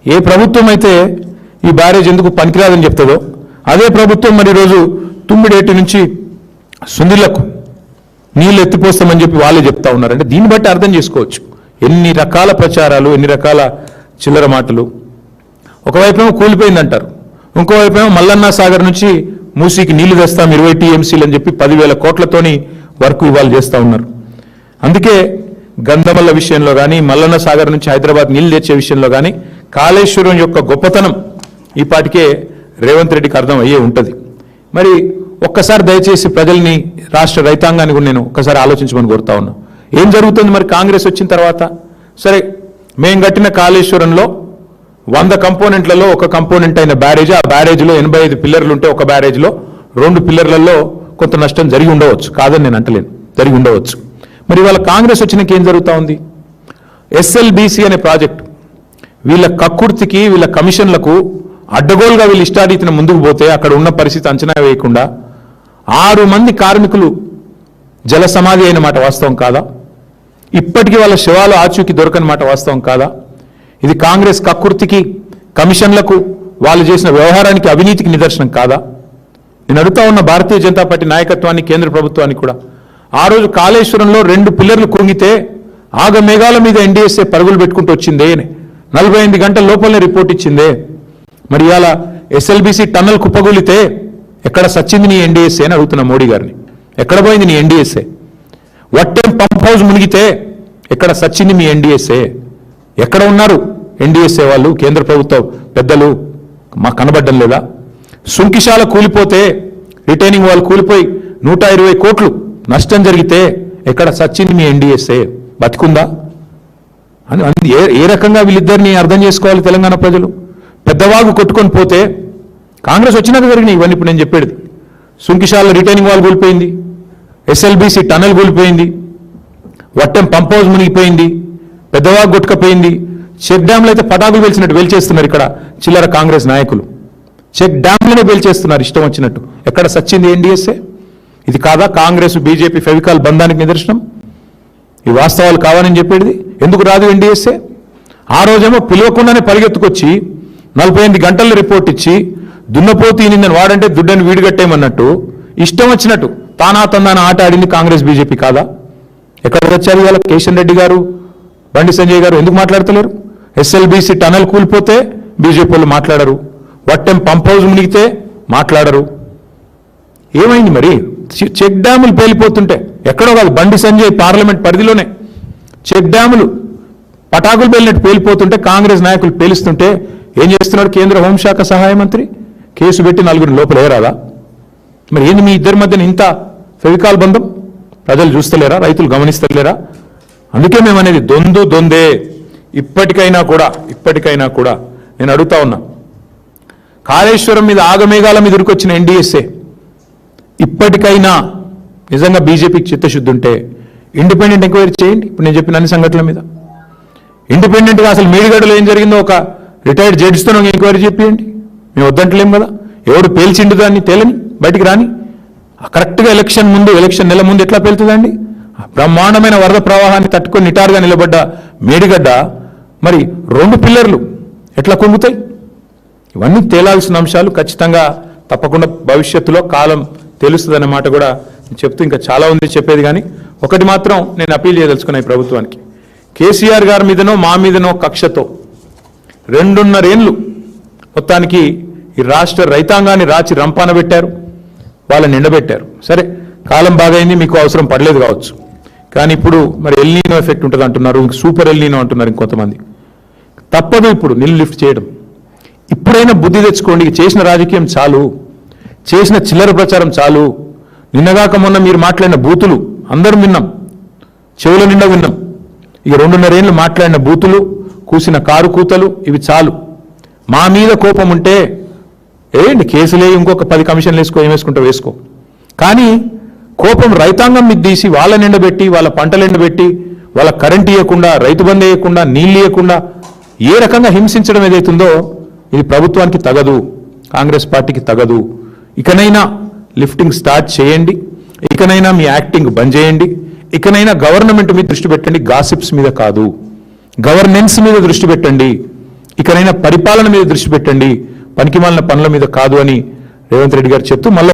ఏ ప్రభుత్వం అయితే ఈ బ్యారేజ్ ఎందుకు పనికిరాదని చెప్తుందో అదే ప్రభుత్వం మరి ఈరోజు తుమ్మిడేటి నుంచి సుందిళ్లకు నీళ్ళు ఎత్తిపోస్తామని చెప్పి వాళ్ళే చెప్తా ఉన్నారంటే దీన్ని బట్టి అర్థం చేసుకోవచ్చు ఎన్ని రకాల ప్రచారాలు, ఎన్ని రకాల చిల్లర మాటలు. ఒకవైపేమో కూలిపోయిందంటారు, ఇంకోవైపేమో మల్లన్న సాగర్ నుంచి మూసీకి నీళ్లు తెస్తాం 20 TMCలు అని చెప్పి 10,000 కోట్లతోని వర్క్ ఇవాళ చేస్తూ ఉన్నారు. అందుకే గంధమల్ల విషయంలో కానీ, మల్లన్న సాగర్ నుంచి హైదరాబాద్ నీళ్లు తెచ్చే విషయంలో కానీ కాళేశ్వరం యొక్క గొప్పతనం ఈ పాటికే రేవంత్ రెడ్డికి అర్థం అయ్యే ఉంటుంది. మరి ఒక్కసారి దయచేసి ప్రజల్ని, రాష్ట్ర రైతాంగాన్ని కూడా నేను ఒక్కసారి ఆలోచించమని కోరుతా ఉన్నా. ఏం జరుగుతుంది మరి కాంగ్రెస్ వచ్చిన తర్వాత? సరే, మేము కట్టిన కాళేశ్వరంలో 100 కంపోనెంట్లలో ఒక కంపోనెంట్ అయిన బ్యారేజ్, ఆ బ్యారేజ్లో 85 పిల్లర్లు ఉంటే ఒక బ్యారేజ్లో 2 పిల్లర్లలో కొంత నష్టం జరిగి ఉండవచ్చు, కాదని నేను అంటలేను, జరిగి ఉండవచ్చు. మరి ఇవాళ కాంగ్రెస్ వచ్చినాక ఏం జరుగుతూ ఉంది? SLBC అనే ప్రాజెక్టు వీళ్ళ కక్కుర్తికి, వీళ్ళ కమిషన్లకు అడ్డగోలుగా వీళ్ళు ఇష్టారీతిన ముందుకు పోతే అక్కడ ఉన్న పరిస్థితి అంచనా వేయకుండా 6 మంది కార్మికులు జల సమాధి అయిన మాట వాస్తవం కాదా? ఇప్పటికీ వాళ్ళ శవాలు ఆచూకీ దొరకని మాట వాస్తవం కాదా? ఇది కాంగ్రెస్ కక్కుర్తికి, కమిషన్లకు, వాళ్ళు చేసిన వ్యవహారానికి, అవినీతికి నిదర్శనం కాదా? నేను అడుగుతా ఉన్న భారతీయ జనతా పార్టీ నాయకత్వాన్ని, కేంద్ర ప్రభుత్వానికి కూడా, ఆ రోజు కాళేశ్వరంలో 2 పిల్లర్లు కుంగితే ఆగమేఘాల మీద NDSA పరుగులు పెట్టుకుంటూ వచ్చిందే, 48 గంటల లోపలనే రిపోర్ట్ ఇచ్చిందే. మరి ఇవాళ SLBC టన్నల్ కుప్పగూలితే ఎక్కడ సచ్చింది నీ NDSA అని అడుగుతున్న మోడీ గారిని. ఎక్కడ పోయింది నీ NDSA? వట్టెం పంప్ హౌస్ మునిగితే ఎక్కడ సచ్చింది మీ NDSA? ఎక్కడ ఉన్నారు NDSA వాళ్ళు, కేంద్ర ప్రభుత్వ పెద్దలు? మాకు కనబడ్డం లేదా? సుంకిశాల కూలిపోతే, రిటైనింగ్ వాళ్ళు కూలిపోయి 120 కోట్లు నష్టం జరిగితే ఎక్కడ సచ్చింది మీ NDSA? బతికుందా? అని ఏ రకంగా వీళ్ళిద్దరిని అర్థం చేసుకోవాలి తెలంగాణ ప్రజలు? పెద్దవాగు కొట్టుకొని పోతే కాంగ్రెస్ వచ్చినాక జరిగినాయి ఇవన్నీ. ఇప్పుడు నేను చెప్పేది, సుంకిశాల రిటైనింగ్ వాల్ కూలిపోయింది, SLBC టనల్ కూలిపోయింది, వట్టెం పంప్ హౌస్ మునిగిపోయింది, పెద్దవాగు కొట్టుకపోయింది, చెక్ డ్యాంలు అయితే పటాకులు పేల్చినట్టు పేల్చేస్తున్నారు ఇక్కడ చిల్లర కాంగ్రెస్ నాయకులు. చెక్ డ్యాంలోనే పేల్చేస్తున్నారు ఇష్టం వచ్చినట్టు. ఎక్కడ సచ్చింది NDSA? ఇది కాదా కాంగ్రెస్ బీజేపీ ఫెవికాల్ బంధానికి నిదర్శనం? ఈ వాస్తవాలు కావాలని చెప్పేది. ఎందుకు రాదు NDSA? ఆ రోజేమో పిలవకుండానే పరిగెత్తుకొచ్చి 48 గంటల్లో రిపోర్ట్ ఇచ్చి దున్నపోతు నిందని వాడంటే దుడ్డని వీడిగట్టేయమన్నట్టు ఇష్టం వచ్చినట్టు తానా తందాన ఆట ఆడింది కాంగ్రెస్ బీజేపీ కాదా? ఎక్కడ వచ్చారు ఇవాళ కిషన్ రెడ్డి గారు, బండి సంజయ్ గారు? ఎందుకు మాట్లాడతలేరు? SLBC టనల్ కూలిపోతే బీజేపీ వాళ్ళు మాట్లాడరు, వట్టెం పంప్ హౌస్ మునిగితే మాట్లాడరు. ఏమైంది మరి? చెక్ డ్యాములు పేలిపోతుంటే ఎక్కడో కాదు, బండి సంజయ్ పార్లమెంట్ పరిధిలోనే చెక్ డ్యాములు పటాకులు పేలినట్టు పేలిపోతుంటే కాంగ్రెస్ నాయకులు పేలుస్తుంటే ఏం చేస్తున్నాడు కేంద్ర హోంశాఖ సహాయ మంత్రి? కేసు పెట్టి 4 లోపల ఏరాదా? మరి ఏంది మీ ఇద్దరి మధ్యన ఇంత ఫెవికాల్ బంధం? ప్రజలు చూస్తలేరా? రైతులు గమనిస్తలేరా? అందుకే మేము అనేది దొందే. ఇప్పటికైనా కూడా నేను అడుగుతా ఉన్నా, కాళేశ్వరం మీద ఆగమేఘాల మీద ఉరికొచ్చిన NDSA ఇప్పటికైనా నిజంగా బీజేపీకి చిత్తశుద్ధి ఉంటే ఇండిపెండెంట్ ఎంక్వైరీ చేయండి. ఇప్పుడు నేను చెప్పిన అన్ని సంఘటనల మీద ఇండిపెండెంట్గా అసలు మేడిగడ్డలో ఏం జరిగిందో ఒక రిటైర్డ్ జడ్జితో ఎంక్వైరీ చెప్పేయండి. మేము వద్దంటలేం కదా. ఎవడు పేల్చిండు దాన్ని తేలని, బయటికి రాని. కరెక్ట్గా ఎలక్షన్ నెల ముందు ఎట్లా పేలుతుందండి? బ్రహ్మాండమైన వరద ప్రవాహాన్ని తట్టుకొని నిటారుగా నిలబడ్డ మేడిగడ్డ మరి 2 పిల్లర్లు ఎట్లా కుంగుతాయి? ఇవన్నీ తేలాల్సిన అంశాలు. ఖచ్చితంగా తప్పకుండా భవిష్యత్తులో కాలం తెలుస్తుందన్న మాట కూడా చెప్తూ ఇంకా చాలా ఉంది చెప్పేది. కానీ ఒకటి మాత్రం నేను అపీల్ చేయదలుచుకున్నా ఈ ప్రభుత్వానికి, కేసీఆర్ గారి మీదనో మా మీదనో కక్షతో 2.5 ఏళ్ళు మొత్తానికి ఈ రాష్ట్ర రైతాంగాన్ని రాచి రంపాన పెట్టారు, వాళ్ళని ఎండబెట్టారు. సరే, కాలం బాగైంది, మీకు అవసరం పడలేదు కావచ్చు. కానీ ఇప్పుడు మరి ఎల్నీనో ఎఫెక్ట్ ఉంటుంది అంటున్నారు, సూపర్ ఎల్నీనో అంటున్నారు ఇంకొంతమంది. తప్పదు ఇప్పుడు నీళ్ళు లిఫ్ట్ చేయడం. ఇప్పుడైనా బుద్ధి తెచ్చుకోండి. చేసిన రాజకీయం చాలు, చేసిన చిల్లర ప్రచారం చాలు. నిన్నగాక మొన్న మీరు మాట్లాడిన బూతులు అందరం విన్నాం, చెవుల నిండా విన్నాం. ఇక 2.5 ఏళ్ళు మాట్లాడిన బూతులు, కూసిన కారు కూతలు ఇవి చాలు. మా మీద కోపం ఉంటే ఏంటి కేసులే, ఇంకొక 10 కమిషన్లు ఏమేసుకుంటా వేసుకో. కానీ కోపం రైతాంగం మీద తీసి వాళ్ళని ఎండబెట్టి, వాళ్ళ పంటలు ఎండబెట్టి, వాళ్ళ కరెంట్ ఇవ్వకుండా, రైతు బంధు ఇవ్వకుండా, నీళ్ళు ఇవ్వకుండా ఏ రకంగా హింసించడం ఏదైతుందో ఇది ప్రభుత్వానికి తగదు, కాంగ్రెస్ పార్టీకి తగదు. ఇకనైనా లిఫ్టింగ్ స్టార్ట్ చేయండి, ఇకనైనా మీ యాక్టింగ్ బంద్ చేయండి, ఇకనైనా గవర్నమెంట్ మీద దృష్టి పెట్టండి, గాసిప్స్ మీద కాదు, గవర్నెన్స్ మీద దృష్టి పెట్టండి. ఇకనైనా పరిపాలన మీద దృష్టి పెట్టండి, పనికిమాలిన పనుల మీద కాదు అని రేవంత్ రెడ్డి గారు చెప్తూ మళ్ళీ